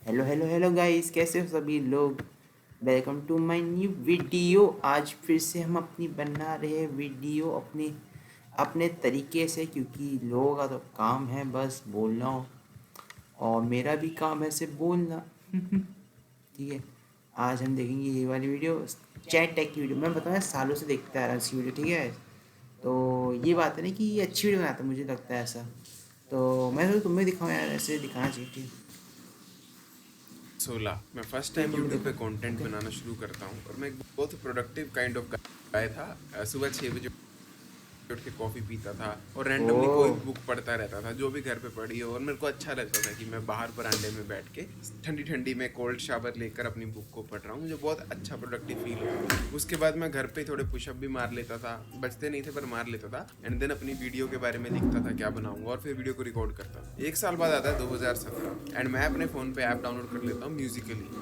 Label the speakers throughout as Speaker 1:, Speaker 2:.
Speaker 1: Hello hello hello guys, कैसे हो सभी लोग। Welcome to my new video. आज फिर से हम अपनी बना रहे हैं वीडियो अपने अपने तरीके से, क्योंकि लोगों का तो काम है बस बोलना, और मेरा भी काम है सिर्फ बोलना। ठीक है। आज हम देखेंगे ये वाली वीडियो, चैट टैग की वीडियो। मैं बताऊँ सालों से देखता आ रहा हूँ इसकी वीडियो, ठीक है। तो ये बात है ना कि ये अच्छी वीडियो बनाता है, मुझे लगता है ऐसा। तो मैं तो तुम्हें दिखाऊँ यार, ऐसे दिखाना चाहिए, ठीक है।
Speaker 2: 16 मैं फर्स्ट
Speaker 1: चलो
Speaker 2: टाइम
Speaker 1: तुम
Speaker 2: यूट्यूब
Speaker 1: देखो।
Speaker 2: पे कंटेंट
Speaker 1: ओके।
Speaker 2: बनाना शुरू करता हूँ और मैं एक बहुत प्रोडक्टिव काइंड ऑफ गाय था। सुबह 6 बजे उठ के कॉफ़ी पीता था और रैंडमली कोई
Speaker 1: ओ।
Speaker 2: भी बुक पढ़ता रहता था जो भी घर पे पढ़ी हो, और मेरे को अच्छा लगता था कि मैं बाहर बरामदे में बैठ के ठंडी ठंडी में कोल्ड शावर लेकर अपनी बुक को पढ़ रहा हूँ। मुझे बहुत अच्छा प्रोडक्टिव फील होता था। उसके बाद मैं घर पे थोड़े पुशअप भी मार लेता था, बचते नहीं थे पर मार लेता था, एंड देन अपनी वीडियो के बारे में लिखता था क्या बनाऊंगा और फिर वीडियो को रिकॉर्ड करता था। एक साल बाद आता है 2017 एंड मैं अपने फ़ोन पे ऐप डाउनलोड कर लेता हूँ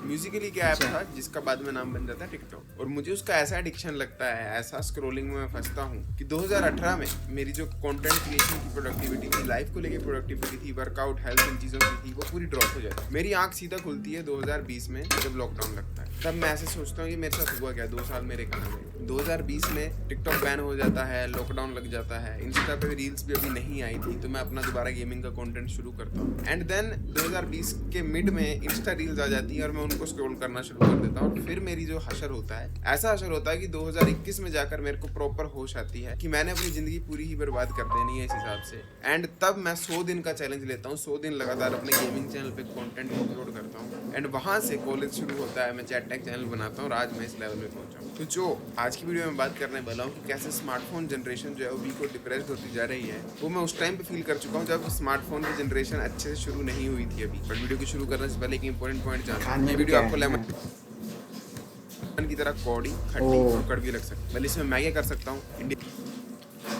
Speaker 2: म्यूजिकली क्या ऐप
Speaker 1: अच्छा।
Speaker 2: था जिसका बाद में नाम बन जाता है टिकटॉक, और मुझे उसका ऐसा एडिक्शन लगता है, ऐसा स्क्रोलिंग में मैं फंसता हूँ कि 2018 में मेरी जो कंटेंट क्रिएशन की प्रोडक्टिविटी थी, लाइफ को लेके प्रोडक्टिविटी थी, वर्कआउट हेल्थ इन चीज़ों की थी, वो पूरी ड्रॉप हो जाती है। मेरी आंख सीधा खुलती है 2020 में जब लॉकडाउन लगता है। तब मैं ऐसे सोचता हूँ कि मेरे साथ हुआ क्या, 2 साल मेरे कहाँ गए। 2020 में टिकटॉक बैन हो जाता है, लॉकडाउन लग जाता है, इंस्टा पे रील्स भी अभी नहीं आई थी, तो मैं अपना दोबारा गेमिंग का कंटेंट शुरू करता हूँ। एंड देन 2020 के मिड में इंस्टा रील्स आ जाती है और मैं उनको स्क्रॉल करना शुरू कर देता हूँ, और फिर मेरी जो हशर होता है, ऐसा हशर होता है कि 2021 में जाकर मेरे को प्रॉपर होश आती है कि मैंने अपनी जिंदगी पूरी ही बर्बाद कर देनी है इस हिसाब से। एंड तब मैं 100 दिन का चैलेंज लेता हूँ, 100 दिन लगातार अपने गेमिंग चैनल पे कंटेंट अपलोड करता हूँ, एंड वहाँ से कॉलेज शुरू होता है, मैं चैट टैग चैनल बनाता हूँ और आज मैं इस लेवल में पहुँचा हूँ। तो जो आज की वीडियो में बात करने वाला हूँ कि कैसे स्मार्टफोन जनरेशन जो है वो वीक और डिप्रेस्ड होती जा रही है, वो मैं उस टाइम पे फील कर चुका हूँ जब स्मार्टफोन की जनरेशन अच्छे से शुरू नहीं हुई थी अभी। पर वीडियो को शुरू करने से पहले एक इंपॉर्टेंट पॉइंट जान,
Speaker 1: खाने
Speaker 2: ये
Speaker 1: में
Speaker 2: वीडियो
Speaker 1: क्या
Speaker 2: आपको
Speaker 1: है?
Speaker 2: लेमन की तरह कौड़ी,
Speaker 1: ओ।
Speaker 2: खट्टी और कड़वी लग सकती है। पहले इसमें मैं क्या कर सकता हूँ,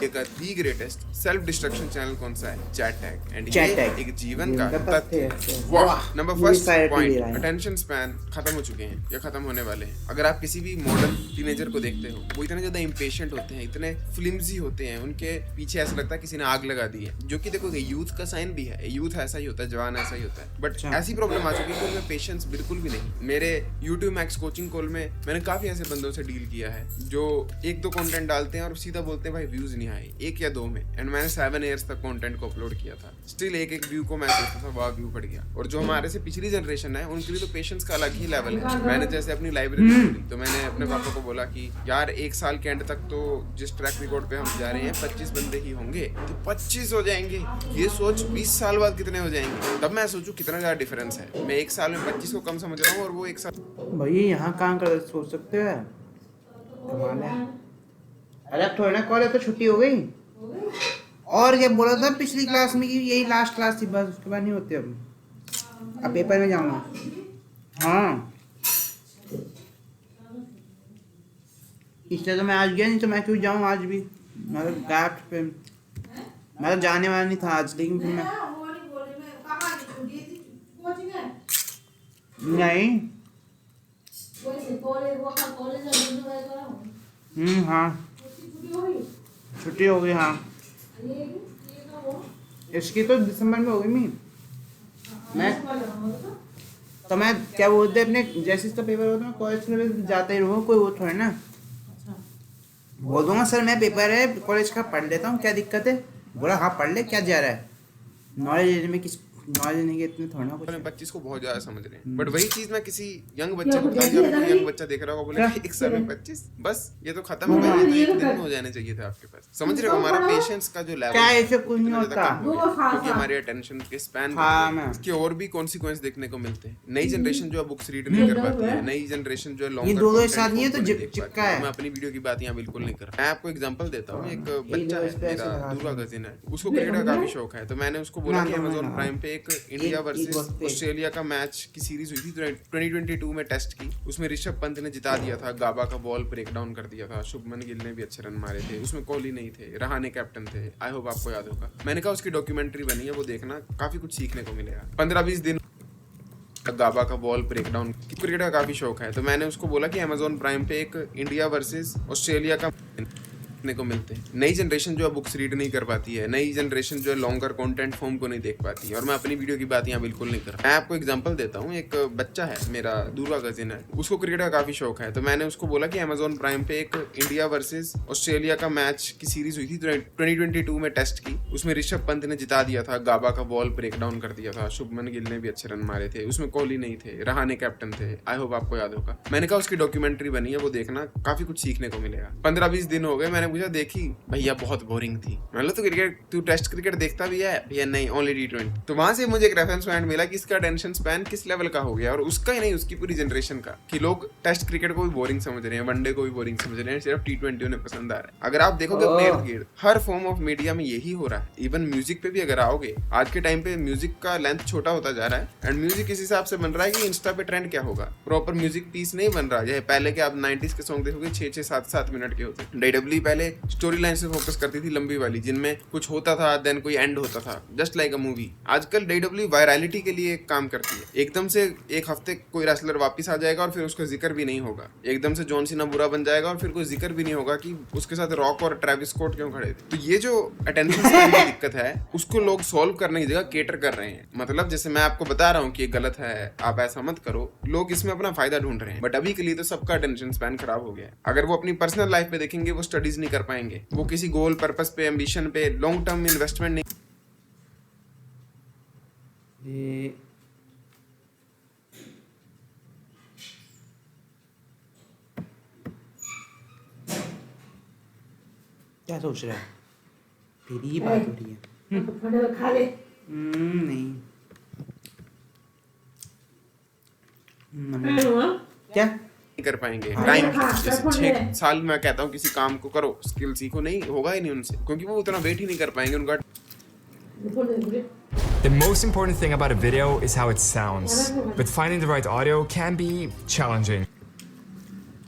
Speaker 2: का the greatest self destruction channel कौन सा है, चैट टैग, एंड ये
Speaker 1: चैट टैग।
Speaker 2: एक जीवन का
Speaker 1: जीवन का
Speaker 2: तथ्य
Speaker 1: तथ्य
Speaker 2: है।
Speaker 1: है।
Speaker 2: वाह।
Speaker 1: वाह।
Speaker 2: नंबर
Speaker 1: मुझे
Speaker 2: फर्स्ट
Speaker 1: सारे ले
Speaker 2: पॉइंट,
Speaker 1: रहा है।
Speaker 2: अटेंशन स्पैन खत्म हो चुके हैं या खत्म होने वाले हैं। अगर आप किसी भी मॉडर्न टीनेजर को देखते हो, वो इतने ज्यादा इम्पेशेंट होते हैं, इतने फ्लिम्जी होते हैं, उनके पीछे ऐसा लगता है किसी ने आग लगा दी है, जो कि देखो यूथ का साइन भी है, यूथ ऐसा ही होता है, जवान ऐसा ही होता है, बट
Speaker 1: अच्छा।
Speaker 2: ऐसी प्रॉब्लम आ चुकी है कि उनमें पेशेंस बिल्कुल भी नहीं। मेरे यूट्यूब मैक्स कोचिंग कॉल में मैंने काफी ऐसे बंदों से डील किया है जो एक दो कंटेंट डालते हैं और सीधा बोलते हैं भाई व्यूज नहीं आए, एक या दो में, एंड मैंने 7 ईयर्स तक कंटेंट को अपलोड किया था, स्टिल एक एक व्यू को मैं सोचता था वाह व्यू बढ़ गया। और जो हमारे से पिछली जनरेशन है उनके लिए तो पेशेंस का अलग ही लेवल है। मैंने जैसे अपनी लाइब्रेरी खोली तो मैंने अपने पापा को बोला कि यार एक साल के एंड तक तो जिस ट्रैक रिकॉर्ड पे हम जा रहे हैं 25 बंदे ही होंगे, तो 25 हो जाएंगे, ये सोच 20 साल बाद कितने हो जाएंगे। तब मैं सोचूं कितना ज्यादा डिफरेंस है, मैं एक साल में 25 को कम समझ रहा हूँ और वो एक साल।
Speaker 1: भैया यहाँ काम कर सोच सकते हो। कमाल है। अरे अब थोड़ी ना कॉलेज तो छुट्टी हो गई। और क्या बोला था पिछली क्लास में कि यही लास्ट क्लास थी, बस उसके बाद नहीं होते अब पेपर में जाऊंगा। हाँ, इसलिए तो मैं आज गया, नहीं तो मैं क्यों जाऊँ आज भी। मतलब गैप पे मैं तो जाने वाला नहीं था आज, लेकिन फिर मैं नहीं। हाँ, छुट्टी हो गई। हाँ, इसकी तो दिसंबर में हो गई। मैं तो मैं क्या बोलते अपने जैसे इसका पेपर होता है कॉलेज में जाता ही रहूँगा, कोई वो थोड़ा ना बोल दूंगा सर मैं पेपर है कॉलेज का पढ़ लेता हूँ, क्या दिक्कत है। बोला हाँ पढ़ ले, क्या जा रहा है। नॉलेज लेने में किस नॉलेज लेने के इतने थोड़ा ना कुछ है।
Speaker 2: 25 को बहुत ज्यादा समझ रहे हैं, बट वही चीज मैं किसी यंग बच्चे को बताऊं, जब कोई यंग बच्चा देख रहा होगा बोले एक साल में 25, बस ये तो खत्म हो गया, ये तो एक दिन में हो जाने चाहिए था आपके पास। समझ रहे हो हमारा पेशेंस का जो लेवल
Speaker 1: क्या
Speaker 2: है
Speaker 1: ऐसे कुछ नहीं
Speaker 2: कितना ज्यादा
Speaker 1: होता।
Speaker 2: कम हो गया, क्योंकि हमारे अटेंशन के स्पैन
Speaker 1: हाँ मैं
Speaker 2: इसके और भी कॉन्सिक्वेंस देखने को मिलते हैं। नई जनरेशन जो है बुक्स रीड नहीं कर पाती है, नई जनरेशन जो है
Speaker 1: ये
Speaker 2: लॉन्गर
Speaker 1: दो
Speaker 2: कंटेंट
Speaker 1: साथ नहीं है तो
Speaker 2: नहीं देख
Speaker 1: चिपका
Speaker 2: पाती है।
Speaker 1: है।
Speaker 2: मैं अपनी वीडियो की बात यहाँ बिल्कुल नहीं कर रहा। मैं आपको एग्जांपल देता हूँ, एक बच्चा
Speaker 1: दो
Speaker 2: है
Speaker 1: इस पे ऐसे
Speaker 2: मेरा
Speaker 1: लगा
Speaker 2: दूर का
Speaker 1: दूँ।
Speaker 2: कजिन है, उसको क्रिकेट का काफी शौक है, तो मैंने उसको बोला
Speaker 1: ना
Speaker 2: कि
Speaker 1: तो मैं
Speaker 2: अमेजोन
Speaker 1: लगा
Speaker 2: प्राइम पे एक इंडिया
Speaker 1: एक
Speaker 2: वर्सेस
Speaker 1: वक्त पे
Speaker 2: ऑस्ट्रेलिया का मैच की सीरीज हुई थी, 2022 में टेस्ट की, उसमें ऋषभ पंत ने जिता दिया था, गाबा का बॉल ब्रेक डाउन कर दिया था, शुभमन गिल ने भी अच्छे रन मारे थे, उसमें कोहली नहीं थे, रहाणे कैप्टन थे, आई होप आपको याद होगा। मैंने कहा उसकी डॉक्यूमेंट्री बनी है, वो देखना, काफी कुछ सीखने को मिलेगा। 15-20 दिन गाबा का बॉल ब्रेक डाउन, क्रिकेट का काफी शौक है, तो मैंने उसको बोला कि अमेजोन प्राइम पे एक इंडिया वर्सेस ऑस्ट्रेलिया का देखने को मिलते हैं। नई जनरेशन जो है बुक्स रीड नहीं कर पाती है, नई जनरेशन जो है लॉन्गर कंटेंट फॉर्म को नहीं देख पाती है। और मैं अपनी वीडियो की बात यहाँ बिल्कुल नहीं कर रहा। मैं आपको एग्जांपल देता हूँ। एक बच्चा है मेरा, दूर का कजिन है, उसको क्रिकेट का काफी शौक है। तो मैंने उसको बोला कि अमेजोन प्राइम पे एक इंडिया वर्सेस ऑस्ट्रेलिया का मैच की सीरीज हुई थी 2022 में टेस्ट की। उसमें ऋषभ पंत ने जिता दिया था, गाबा का बॉल ब्रेक डाउन कर दिया था, शुभमन गिल ने भी अच्छे रन मारे थे, उसमें कोहली नहीं थे, रहाणे कैप्टन थे। आई होप आपको याद होगा। मैंने कहा उसकी डॉक्यूमेंट्री बनी है, वो देखना, काफी कुछ सीखने को मिलेगा। 15-20 दिन हो गए, मैंने पूछा देखी? भैया बहुत बोरिंग थी। मैंने बोला तू टेस्ट क्रिकेट देखता भी है? भैया नहीं, ओनली T20। तो वहां से मुझे एक रेफरेंस पॉइंट मिला कि इसका अटेंशन स्पैन किस लेवल का हो गया, और उसका ही नहीं, उसकी पूरी जनरेशन का, कि लोग टेस्ट क्रिकेट को भी बोरिंग समझ रहे हैं, वनडे को भी बोरिंग समझ रहे हैं, सिर्फ T20 उन्हें पसंद आ रहा है। अगर आप देखोगे अपने इर्द गिर्द हर फॉर्म ऑफ मीडिया में यही हो रहा है। इवन म्यूजिक पे भी अगर आओगे, आज के टाइम पे म्यूजिक का लेंथ छोटा होता जा रहा है, एंड म्यूजिक इस हिसाब से बन रहा है कि इंस्टा पे ट्रेंड क्या होगा, प्रॉपर म्यूजिक पीस नहीं बन रहा है। पहले के आप 90s के सॉन्ग देखोगे 6-6, 7-7 मिनट के होते। DW पहले स्टोरी लाइन से फोकस करती थी, लंबी वाली, जिनमें कुछ होता था, देन कोई एंड होता था, जस्ट लाइक अ मूवी। आजकल DW वायरलिटी के लिए काम करती है। एकदम से एक हफ्ते कोई रेसलर वापस आ जाएगा और फिर उसका जिक्र भी नहीं होगा। एकदम से जॉन सीना बुरा बन जाएगा और फिर कोई जिक्र भी नहीं होगा कि उसके साथ रॉक और ट्रेविस स्कॉट क्यों खड़े थे। तो ये जो अटेंशन स्पैन की दिक्कत है, उसको लोग सॉल्व करने की जगह केटर कर रहे हैं। मतलब जैसे मैं आपको बता रहा हूँ कि ये गलत है, आप ऐसा मत करो, लोग इसमें अपना फायदा ढूंढ रहे हैं। बट अभी के लिए तो सबका अटेंशन स्पैन खराब हो गया है। अगर वो अपनी पर्सनल लाइफ पे देखेंगे, वो स्टडीज नहीं कर पाएंगे, वो किसी गोल पर्पस पे, एम्बिशन पे, लॉन्ग टर्म इन्वेस्टमेंट नहीं।
Speaker 1: क्या सोच रहा है? तेरी ही बात हो रही है।
Speaker 3: खा ले।
Speaker 1: नहीं। क्या
Speaker 2: कर पाएंगे टाइम की। 6 साल मैं कहता हूँ किसी काम को करो, स्किल सीखो, नहीं होगा ही नहीं उनसे, क्योंकि वो उतना वेट ही नहीं कर पाएंगे। उनका
Speaker 4: The most important thing about a video is how it sounds, but finding the right audio can be challenging.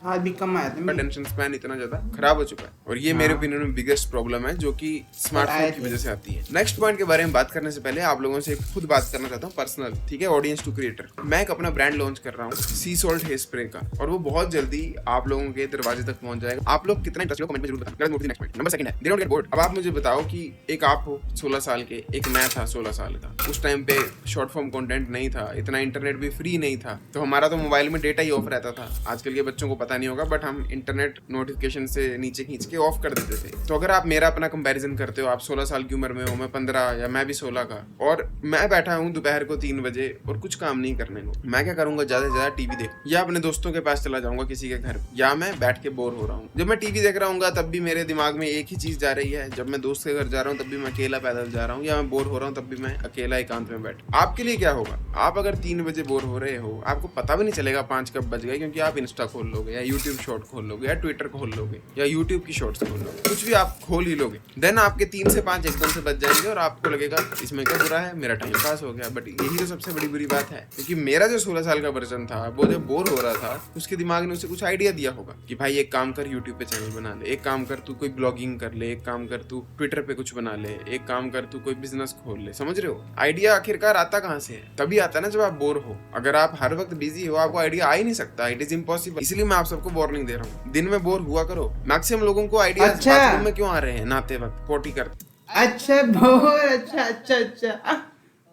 Speaker 1: आज भी कम आया था।
Speaker 2: अटेंशन स्पैन इतना ज्यादा खराब हो चुका है, और ये मेरे ओपिनियन में बिगेस्ट प्रॉब्लम है, जो कि स्मार्टफोन की वजह से आती है। नेक्स्ट पॉइंट के बारे में बात करने से पहले आप लोगों से खुद बात करना चाहता हूँ पर्सनल, ठीक है, ऑडियंस टू क्रिएटर। मैं एक अपना ब्रांड लॉन्च कर रहा हूँ, सी सॉल्ट हेयर स्प्रे का, और वो बहुत जल्दी आप लोगों के दरवाजे तक पहुंच जाएगा। आप लोग कितना इंटरेस्ट हो कमेंट में जरूर बताना। नेक्स्ट पॉइंट नंबर 2 है दे डोंट गेट बोर्ड। अब आप मुझे बताओ कि एक आप हो 16 साल के, एक मैं था 16 साल का। उस टाइम पे शॉर्ट फॉर्म कंटेंट नहीं था, इतना इंटरनेट भी फ्री नहीं था, तो हमारा तो मोबाइल में डेटा ही ऑफ रहता था। आजकल के बच्चों को पता नहीं होगा, बट हम इंटरनेट नोटिफिकेशन से नीचे खींच के ऑफ कर देते थे। तो अगर आप मेरा अपना कंपैरिजन करते हो, आप 16 साल की उम्र में हो, मैं 15 या मैं भी 16 का, और मैं बैठा हूँ दोपहर को 3 बजे और कुछ काम नहीं करने को, मैं क्या करूंगा? ज्यादा से ज्यादा टीवी देख, या अपने दोस्तों के पास चला जाऊंगा किसी के घर, या मैं बैठ के बोर हो रहा हूँ। जब मैं टीवी देख रहा हूँ तब भी मेरे दिमाग में एक ही चीज जा रही है, जब मैं दोस्त के घर जा रहा हूँ तब भी मैं अकेला पैदल जा रहा हूँ, या मैं बोर हो रहा हूँ तब भी मैं अकेला एकांत में बैठ। आपके लिए क्या होगा? आप अगर 3 बजे बोर हो रहे हो, आपको पता भी नहीं चलेगा 5 कब बज गए, क्योंकि आप इंस्टा खोल लोगे, या यूट्यूब शॉर्ट खोल लोगे, या ट्विटर खोल लोगे, या यूट्यूब की शॉर्ट्स खोल लोगे, कुछ भी आप खोल ही लोगे। देन आपके 3 से 5 एकदम से बच जाएंगे और आपको लगेगा इसमें क्या बुरा है, मेरा टाइम पास हो गया। बट यही तो सबसे बड़ी बुरी बात है, क्योंकि मेरा जो 16 साल का वर्जन था, वो जब बोर हो रहा था, उसके दिमाग ने उसे कुछ आइडिया दिया होगा कि भाई एक काम कर, यूट्यूब पे चैनल बना ले, एक काम कर तू कोई ब्लॉगिंग कर ले, एक काम कर तू ट्विटर पे कुछ बना ले, एक काम कर तू कोई बिजनेस खोल ले। समझ रहे हो? आइडिया आखिरकार आता कहाँ से है? तभी आता है ना जब आप बोर हो। अगर आप हर वक्त बिजी हो, आपको आइडिया आ ही नहीं सकता, इट इज इम्पॉसिबल। इसलिए मैं आप सबको वार्निंग दे रहा हूँ, दिन में बोर हुआ करो। मैक्सिमम लोगों को आइडिया बाथरूम में क्यों आ रहे हैं? नहाते वक्त, पोटी करते।
Speaker 1: अच्छा, बहुत अच्छा।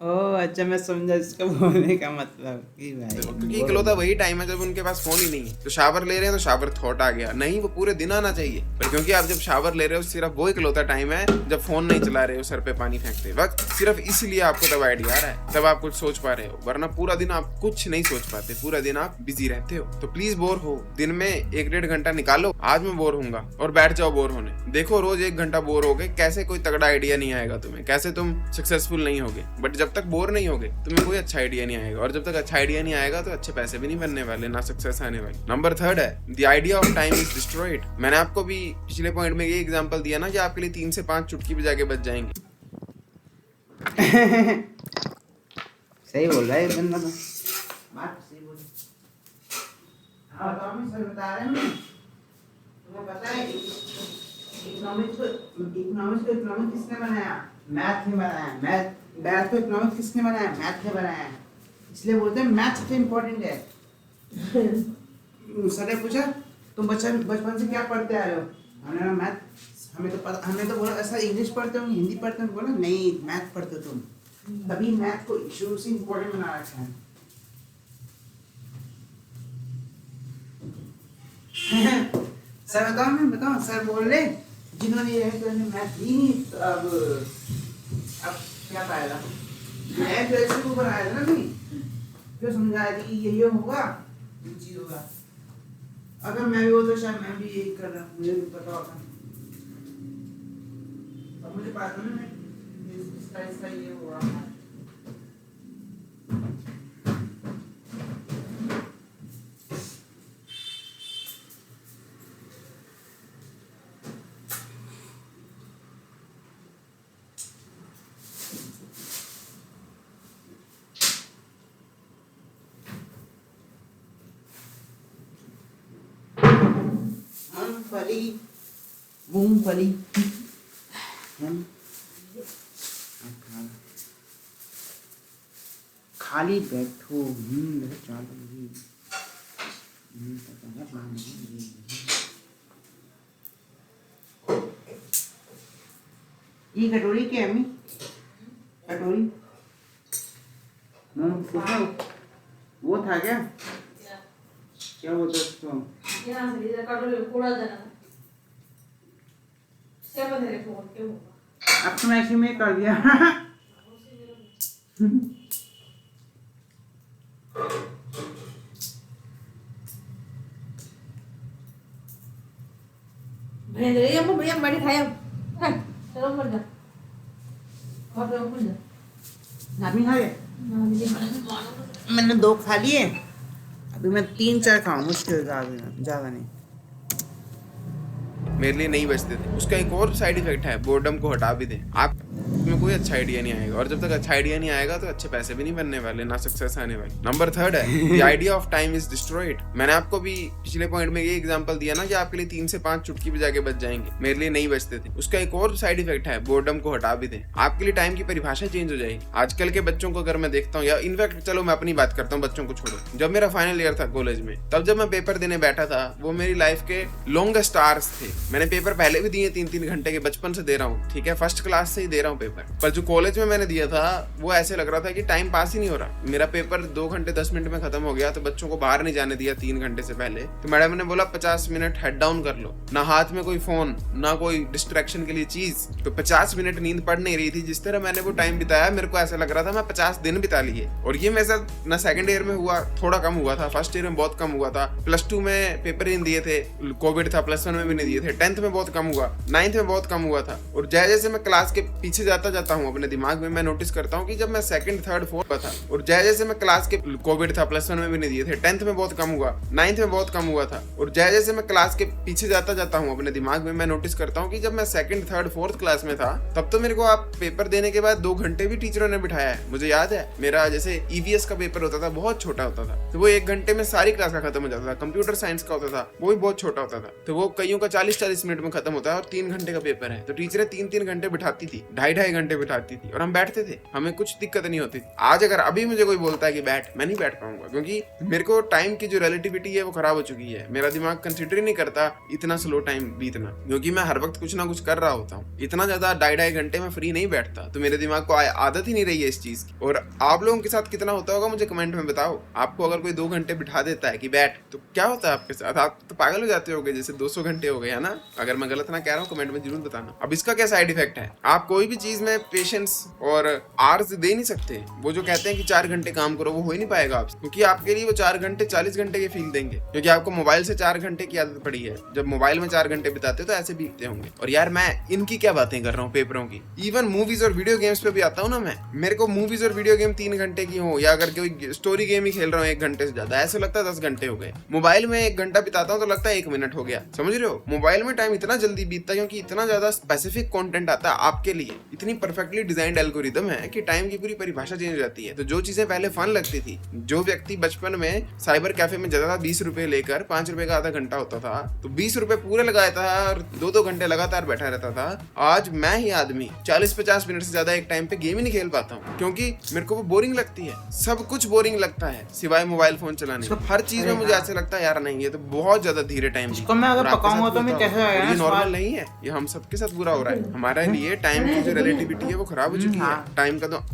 Speaker 1: ओह अच्छा, मैं समझा इसका बोलने का मतलब कि भाई,
Speaker 2: क्योंकि इकलौता वही टाइम है जब उनके पास फोन ही नहीं है। तो शावर ले रहे हैं तो शावर थॉट आ गया, नहीं वो पूरे दिन आना चाहिए, पर क्योंकि आप जब शावर ले रहे हो सिर्फ वो इकलौता टाइम है जब फोन नहीं चला रहे हो सर पे पानी फेंकते वक्त, सिर्फ इसलिए आपको तब आइडिया आ रहा है, तब आप कुछ सोच पा रहे हो, वरना पूरा दिन आप कुछ नहीं सोच पाते, पूरा दिन आप बिजी रहते हो। तो प्लीज बोर हो, दिन में 1-1.5 घंटा निकालो। आज मैं बोर होऊंगा और बैठ जाओ बोर होने। देखो रोज 1 घंटा बोर हो गए, कैसे कोई तगड़ा आइडिया नहीं आएगा तुम्हें, कैसे तुम सक्सेसफुल नहीं होगे। बट जब तक बोर नहीं होगे तुम्हें कोई अच्छा आइडिया नहीं आएगा, और जब तक अच्छा आइडिया नहीं आएगा तो अच्छे पैसे भी नहीं बनने वाले, ना सक्सेस आने वाली। नंबर 3 है the idea of time is destroyed. मैंने आपको भी पिछले पॉइंट में ये एग्जांपल दिया ना कि आपके लिए 3 से 5 चुटकी बजा के बच जाएंगे।
Speaker 1: सही बोल रहा है बंदा, तो बात सही बोल। हाँ तो हम सर बता रहे हैं, तुम्हें पता है इकोनॉमिक्स को किसने बनाया? मैथ ने बनाया। मैथ को इकोनॉमिक्स किसने बनाया? मैथ ने बनाया। इसलिए बोलते हैं मैथ सबसे इम्पोर्टेंट है। सर ने पूछा तुम बचपन से क्या पढ़ते आ रहे हो? हमने कहा मैथ। हमें तो पता, हमें तो बोला ऐसा इंग्लिश पढ़ते हो हिंदी पढ़ते हो, बोला नहीं मैथ पढ़ते हो तुम, तभी मैथ को शुरू से इम्पोर्टेंट बना रखा है। सर बताओ, मैं बताओ, सर बोल रहे जिन्होंने ये तो मैथ दी नहीं तो अब क्या फायदा, मैं तो ऐसे ऊपर आया था ना नहीं, जो समझाया था कि ये होगा ये चीज होगा। अगर मैं भी हो तो शायद मैं भी यही कर रहा, मुझे भी पता होता, अब मुझे पता ना इसका ये हुआ। मूंगफली मूंगफली खाली बैठो ये कटोरी क्या है? कटोरी वो था क्या बोलते उसको? अब तो मैं इसी में कर दिया।
Speaker 3: बढ़िया बड़ी खाया चलो मर जा और मर जा
Speaker 1: नामी खा गए? मैंने 2 खा लिए, अभी मैं 3-4 खाऊं, मुश्किल ज़्यादा नहीं।
Speaker 2: मेरे लिए नहीं बचते थे। उसका एक और साइड इफेक्ट है, बोर्डम को हटा भी दें, आप में कोई अच्छा आइडिया नहीं आएगा, और जब तक अच्छा आइडिया नहीं आएगा तो अच्छे पैसे भी नहीं बनने वाले, ना सक्सेस आने वाली। नंबर 3 है the idea of time is destroyed. मैंने आपको भी पिछले पॉइंट में ये एग्जांपल दिया ना कि आपके लिए 3 से 5 चुटकी बजा के बच जाएंगे, मेरे लिए नहीं बचते थे। उसका एक और साइड इफेक्ट है, बोर्डम को हटा भी दें, आपके लिए टाइम की परिभाषा चेंज हो जाएगी। आजकल के बच्चों को अगर मैं देखता हूँ, या इनफैक्ट चलो मैं अपनी बात करता हूँ, बच्चों को छोड़ो, जब मेरा फाइनल ईयर था कॉलेज में, तब जब मैं पेपर देने बैठा था, वो मेरी लाइफ के लॉन्गेस्ट आवर्स थे। मैंने पेपर पहले भी दिए 3-3 घंटे के, बचपन से दे रहा हूँ, ठीक है, फर्स्ट क्लास से ही दे रहा हूँ पेपर, पर जो कॉलेज में मैंने दिया था वो ऐसे लग रहा था कि टाइम पास ही नहीं हो रहा। मेरा पेपर 2 घंटे 10 मिनट में खत्म हो गया, तो बच्चों को बाहर नहीं जाने दिया 3 घंटे से पहले। तो मैडम ने बोला 50 मिनट हेड डाउन कर लो, ना हाथ में कोई फोन, ना कोई डिस्ट्रैक्शन के लिए चीज। तो 50 मिनट नींद पड़ नहीं रही थी। जिस तरह मैंने वो टाइम बिताया, मेरे को ऐसा लग रहा था मैं 50 दिन बिता लिए। और ये मेरे साथ ना सेकंड ईयर में हुआ, थोड़ा कम हुआ था, फर्स्ट ईयर में बहुत कम हुआ था, +2 में पेपर ही नहीं दिए थे, कोविड था, +1 में भी नहीं दिए थे, 10th में बहुत कम हुआ, 9th में बहुत कम हुआ था। और जैसे मैं क्लास के पीछे जाता हूँ अपने दिमाग में, मैं नोटिस करता हूँ कि जब मैं 2nd 3rd 4th था, और जैसे मैं क्लास के, कोविड था, +1 में भी नहीं दिए थे, 10th में बहुत कम हुआ, 9th में बहुत कम हुआ था, और जैसे मैं क्लास के पीछे जाता हूँ अपने दिमाग में, मैं नोटिस करता हूँ कि जब मैं 2nd 3rd 4th क्लास में था, तब तो मेरे को आप पेपर देने के बाद 2 घंटे भी टीचरों ने बिठाया है। मुझे याद है, मेरा जैसे EVS का पेपर होता था, बहुत छोटा होता था, तो वो 1 घंटे में सारी क्लास का खत्म हो जाता था। कंप्यूटर साइंस का होता था, वो भी बहुत छोटा होता था, तो वो कईयों का 40-40 मिनट में खत्म होता है, और 3 घंटे का पेपर है, तो टीचरें 3-3 घंटे बिठाती थी, 2.5 घंटे बिठाती थी, और हम बैठते थे, हमें कुछ दिक्कत नहीं होती थी। आज अगर अभी मुझे कोई बोलता है कि बैठ, मैं नहीं बैठ पाऊंगा, क्योंकि मेरे को टाइम की जो रिलेटिविटी है वो खराब हो चुकी है। मेरा दिमाग कंसिडर ही नहीं करता इतना स्लो टाइम बीतना, क्योंकि मैं हर वक्त कुछ ना कुछ कर रहा होता हूँ। इतना ज्यादा 2.5 घंटे में फ्री नहीं बैठता, तो मेरे दिमाग को आदत ही नहीं रही है इस चीज की। और आप लोगों के साथ कितना होता होगा मुझे कमेंट में बताओ। आपको अगर कोई 2 घंटे बिठा देता है कि बैठ, तो क्या होता है आपके साथ? आप तो पागल हो जाते होगे, जैसे 200 घंटे हो गए, है ना? अगर मैं गलत ना कह रहा हूँ कमेंट में जरूर बताना। अब इसका क्या साइड इफेक्ट है? आप कोई भी चीज में पेशेंस और आवर्स दे नहीं सकते। वो जो कहते हैं कि 4 घंटे काम करो, वो हो ही नहीं पाएगा आपसे, क्योंकि आपके लिए वो 4 घंटे 40 घंटे के फील देंगे, क्योंकि आपको मोबाइल से 4 घंटे की आदत पड़ी है। जब मोबाइल में 4 घंटे बिताते तो ऐसे बीतते होंगे। और यार मैं इनकी क्या बातें कर रहा हूँ, पेपरों की। इवन मूवीज और वीडियो गेम्स पे भी आता हूँ ना मैं, मेरे को मूवीज और वीडियो गेम 3 घंटे की हो, या अगर कोई स्टोरी गेम ही खेल रहा हूँ 1 घंटे से ज्यादा, ऐसे लगता है 10 घंटे हो गए। मोबाइल में 1 घंटा बिताता हूँ तो लगता है 1 मिनट हो गया। समझ रहे हो? मोबाइल में टाइम इतना जल्दी बीतता है, क्योंकि इतना ज्यादा स्पेसिफिक कंटेंट आता है आपके लिए, इतनी इतनी परफेक्टली डिजाइंड एल्गोरिदम है कि टाइम की पूरी परिभाषा चेंज हो जाती है। तो जो चीजें पहले फन लगती थी, जो व्यक्ति बचपन में साइबर कैफे में जाता था 20 रुपए लेकर, 5 रुपए का आधा घंटा होता था, तो 20 रुपए पूरे लगाया था और 2-2 घंटे लगातार बैठा रहता था। आज मैं ही आदमी 40-50 मिनट से ज्यादा एक टाइम पे गेम ही नहीं खेल पाता हूँ, क्योंकि मेरे को वो बोरिंग लगती है। सब कुछ बोरिंग लगता है सिवाय मोबाइल फोन चलाने। हर चीज में मुझे ऐसा लगता है यार नहीं, ये तो बहुत ज्यादा धीरे टाइम
Speaker 1: इसको मैं अगर पकाऊंगा तो मैं कैसे आएगा?
Speaker 2: ये नॉर्मल नहीं है, ये हम सबके साथ बुरा हो रहा है। हमारे लिए टाइम की जो रिलेटिविटी है वो खराब हो चुकी है।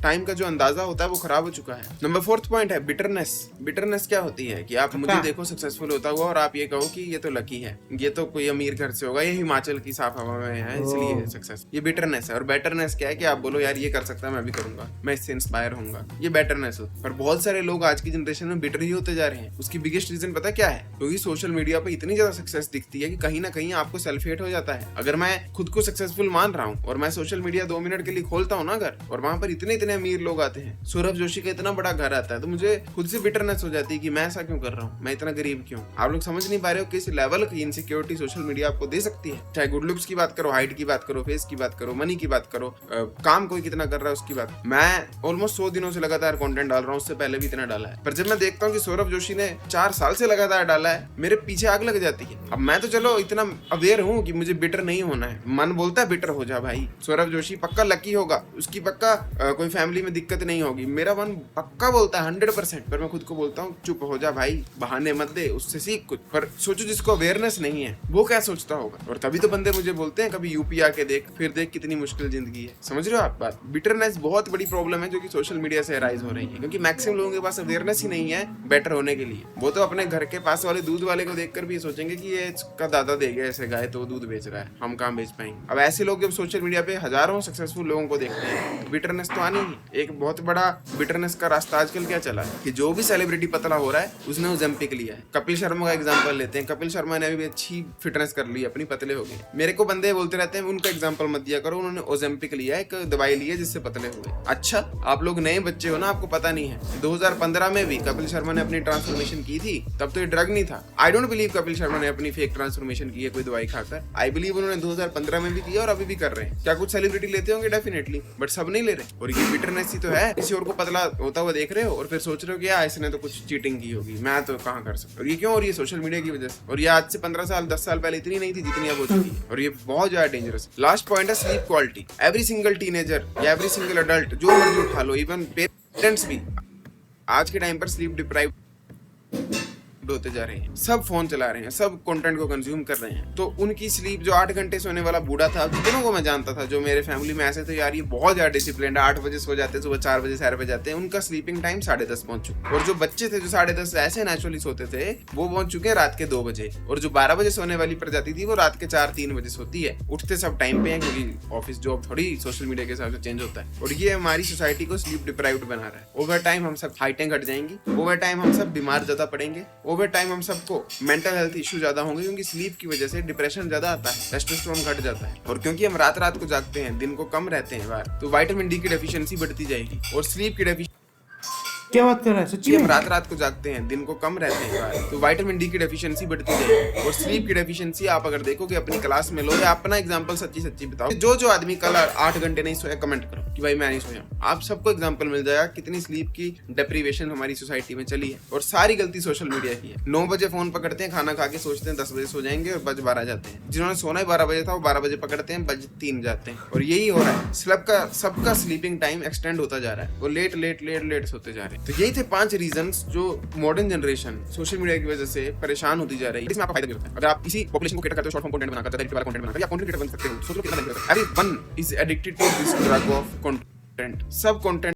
Speaker 2: टाइम का जो अंदाजा होता है वो खराब हो चुका है। नंबर 4th पॉइंट है बिटरनेस। बिटरनेस क्या होती है कि आप मुझे देखो सक्सेसफुल होता हुआ और आप ये कहो कि ये तो लकी है, ये तो कोई अमीर घर से होगा, ये हिमाचल की साफ हवा में है इसलिए सक्सेस। ये बिटरनेस है। और बेटरनेस क्या है कि आप बोलो यार ये कर सकता है, मैं भी करूंगा, मैं इससे इंस्पायर होऊंगा, ये बेटरनेस होता है। पर बहुत सारे लोग आज की जनरेशन में बिटर ही होते जा रहे हैं। उसकी बिगेस्ट रीजन पता क्या है? क्योंकि सोशल मीडिया पे इतनी ज्यादा सक्सेस दिखती है कि कहीं ना कहीं आपको सेल्फ हेट हो जाता है। अगर मैं खुद को सक्सेसफुल मान रहा हूँ और मैं सोशल मीडिया 2 मिनट के लिए खोलता हूँ ना घर, और वहां पर इतने अमीर लोग आते हैं, सौरभ जोशी का इतना बड़ा घर आता है, तो मुझे खुद से बिटरनेस हो जाती है कि मैं ऐसा क्यों कर रहा हूँ, मैं इतना गरीब क्यों। आप लोग समझ नहीं पा रहे हो किस लेवल की इनसिक्योरिटी सोशल मीडिया आपको दे सकती है। चाहे गुड लुक्स की बात करो, हाइट की बात करो, फेस की बात करो, मनी की बात करो, काम कोई कितना कर रहा है उसकी बात। मैं ऑलमोस्ट 100 दिनों से लगातार कंटेंट डाल रहा हूँ, उससे पहले भी इतना डाला है। पर जब मैं देखता हूँ कि सौरभ जोशी ने 4 साल से लगातार डाला है, मेरे पीछे आग लग जाती है। अब मैं तो चलो इतना अवेयर हूँ कि मुझे बिटर नहीं होना है, मन बोलता है बिटर हो जा भाई। सौरभ जोशी पक्का लकी होगा, उसकी पक्का कोई फैमिली में दिक्कत नहीं होगी, मेरा मन पक्का बोलता है 100%। पर मैं खुद को बोलता हूँ चुप हो जा भाई, बहाने मत दे, उससे सीख कुछ। पर सोचो जिसको अवेयरनेस नहीं है वो क्या सोचता होगा। और तभी तो बंदे मुझे बोलते हैं कभी यूपी आके देख, फिर देख कितनी मुश्किल जिंदगी है। समझ रहे हो आप बात? बिटरनेस बहुत बड़ी प्रॉब्लम है जो कि सोशल मीडिया से राइज हो रही है, क्योंकि मैक्सिमम लोगों के पास अवेयरनेस ही नहीं है बेटर होने के लिए। वो तो अपने घर के पास वाले दूध वाले को देखकर भी सोचेंगे कि ये इसका दादा दे गया ऐसे गाय, तो दूध बेच रहा है, हम कहाँ बेच पाएंगे। अब ऐसे लोग जब सोशल मीडिया पे हजारों सक्सेसफुल लोगों को देखते हैं तो बिटरनेस तो आनी ही। एक बहुत बड़ा बिटरनेस का रास्ता आजकल क्या चला है कि जो भी सेलिब्रिटी पतला हो रहा है उसने ओजेम्पिक लिया है। कपिल शर्मा का एग्जांपल लेते हैं, कपिल शर्मा ने अभी अच्छी फिटनेस कर ली, अपनी पतले हो गए। मेरे को बंदे बोलते रहते हैं उनका एग्जांपल मत दिया करो, उन्होंने ओजेम्पिक लिया, एक दवाई ली है जिससे पतले हो गए। अच्छा, आप लोग नए बच्चे हो ना, आपको पता नहीं है 2015 में भी कपिल शर्मा ने अपनी ट्रांसफॉर्मेशन की थी, तब तो ये ड्रग नहीं था। I don't believe Kapil Sharma ने अपनी फेक ट्रांसफॉर्मेशन की है कोई दवाई खाकर। आई बिलीव उन्होंने 2015 में भी किया और अभी भी कर रहे हैं। क्या कुछ सेलिब्रिटी लेते होंगे? डेफिनेटली, बट सब नहीं ले रहे। और ये बिटरनेस ही तो है, किसी और को पतला होता हुआ देख रहे हो और फिर सोच रहे हो कि यार इसने तो कुछ चीटिंग की होगी, मैं तो कहाँ कर सकता। और ये क्यों? और ये सोशल मीडिया की वजह से। और ये आज से 15 साल 10 साल पहले इतनी नहीं थी जितनी अब हो चुकी है, और ये बहुत ज्यादा डेंजरस। लास्ट पॉइंट है sleep quality. Every single teenager या एवरी सिंगल अडल्ट, जो मर्जी उठा लो, इवन पेरेंट्स भी आज के टाइम पर स्लीप डिप्राइव होते जा रहे हैं। सब फोन चला रहे हैं, सब कंटेंट को कंज्यूम कर रहे हैं। तो उनकी स्लीप, जो 8 घंटे सोने वाला बूढ़ा था, कितनों को मैं जानता था जो मेरे फैमिली में ऐसे थे यार ये बहुत ज्यादा डिसिप्लिन है, 8 बजे सो जाते हैं, सुबह 4 बजे सैर पे जाते हैं, उनका स्लीपिंग टाइम 10:30 पहुंच चुका। और जो बच्चे थे जो 10:30 ऐसे नेचुरली सोते थे, वो पहुंच चुके हैं रात के 2 बजे। और जो 12 बजे सोने वाली प्रजाति थी वो रात के 4-3 बजे सोती है। उठते सब टाइम पे हैं, क्योंकि ऑफिस जॉब थोड़ी सोशल मीडिया के हिसाब से चेंज होता है। और ये हमारी सोसाइटी को स्लीप डिप्राइव्ड बना रहा है। ओवर टाइम हम सब हाइटें घट जाएंगी, ओवर टाइम हम सब बीमार ज्यादा पड़ेंगे, ओवर टाइम हम सबको मेंटल हेल्थ इशू ज्यादा होंगे, क्योंकि स्लीप की वजह से डिप्रेशन ज्यादा आता है, टेस्टोस्टेरोन घट जाता है। और क्योंकि हम रात को जागते हैं, दिन को कम रहते हैं बार, तो विटामिन डी की डेफिशिएंसी बढ़ती जाएगी। और स्लीप की डेफिशिएंसी,
Speaker 1: क्या बात कर रहा है? सच्ची
Speaker 2: हम रात को जागते हैं, दिन को कम रहते हैं, तो विटामिन डी की डेफिशिएंसी बढ़ती जाएगी। और स्लीप की डेफिशिएंसी आप अगर देखोगे अपनी क्लास में लो, या अपना एग्जांपल सच्ची बताओ, जो आदमी कल 8 घंटे नहीं सोया कमेंट करो कि भाई मैं नहीं सोया। आप सबको एग्जांपल मिल जाएगा कितनी स्लीप की डेप्रीवेशन हमारी सोसाइटी में चली है। और सारी गलती सोशल मीडिया की है। 9 बजे फोन पकड़ते हैं, खाना खा के सोचते हैं 10 बजे सो जाएंगे और बज 12 जाते हैं। जिन्होंने सोना ही 12 बजे था वो 12 बजे पकड़ते हैं, बज 3 जाते हैं। और यही हो रहा है, सबका स्लीपिंग टाइम एक्सटेंड होता जा रहा है, वो लेट सोते जा रहे हैं। तो यही थे 5 रीजंस जो मॉडर्न जनरेशन सोशल मीडिया की वजह से परेशान होती जा रही है। इसमें आपका फायदा भी होता है अगर आप इसी पॉपुलेशन को कैटर करते हो, शॉर्ट फॉर्म कंटेंट बनाकर, एडिट वाला कंटेंट बनाकर, या कंटेंट क्रिएटर बन सकते हो। सोचो कितना बेनिफिट है। Everyone is addicted to this drug of content. सब कंटेंट